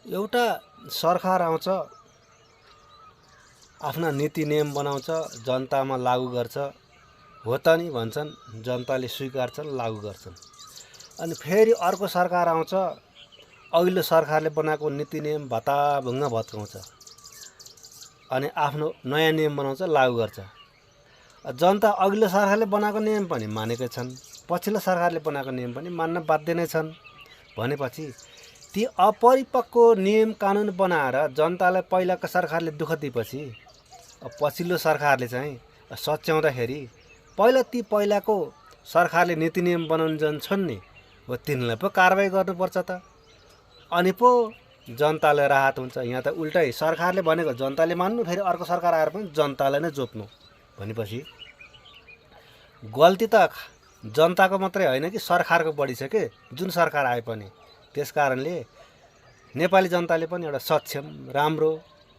एउटा सरकार आउँछ, आफ्ना नीति नियम बनाउँछ, जनतामा लागू गर्छ, हो त नि भन्छन्, जनताले स्वीकार्छन्, लागू गर्छन्। अनि फेरि अर्को सरकार आउँछ, अघिल्लो सरकारले बनाएको नीति नियम भताभुङ्ग भत्काउँछ अनि आफ्नो नयाँ नियम बनाउँछ, लागू गर्छ। जनता अघिल्लो सरकारले बनाएको नियम पनि मानेकै छन्, पछिल्लो सरकारले बनाएको नियम पनि मान्न बाध्य नै छन्। भनेपछि ती अपरिपक्व नियम कानुन बनाएर जनतालाई पहिलाको सरकारले दुःख दिएपछि पछिल्लो सरकारले चाहिँ सच्याउँदाखेरि पहिलाको सरकारले नीति नियम बनाउन जान्छन् नि, हो तिनीलाई पो कारबाही गर्नुपर्छ त, अनि पो जनतालाई राहत हुन्छ। यहाँ त उल्टै सरकारले भनेको जनताले मान्नु, फेरि अर्को सरकार आएर पनि जनतालाई नै जोप्नु। भनेपछि गल्ती त जनताको मात्रै होइन कि सरकारको बढी छ के, जुन सरकार आए पनि। त्यस कारणले नेपाली जनताले पनि एउटा सक्षम राम्रो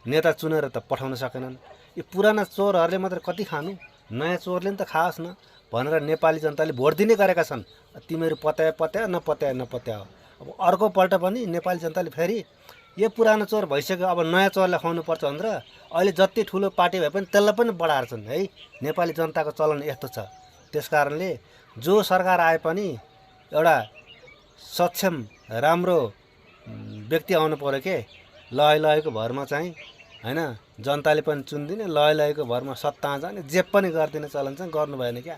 नेता चुनेर त पठाउन सकेनन्। यो पुराना चोरहरूले मात्रै कति खानु, नयाँ चोरले नि त खाओस् न भनेर नेपाली जनताले भोट दिने गरेका छन्। तिमीहरू पत्याए नपत्याए अब अर्कोपल्ट पनि नेपाली जनताले फेरि यो पुरानो चोर भइसक्यो, अब नयाँ चोरलाई खुवाउनुपर्छ भनेर अहिले जति ठुलो पार्टी भए पनि त्यसलाई पनि बढार्छन् है। नेपाली जनताको चलन यस्तो छ। त्यस कारणले जो सरकार आए पनि एउटा सक्षम राम्रो व्यक्ति आउनु पर्यो के, लहेको भरमा चाहिँ हैन, जनताले पनि चुनिदिने, लहेको भरमा सत्ता जाने, जे पनि गरिदिने चलन चाहिँ गर्नु भएन क्या।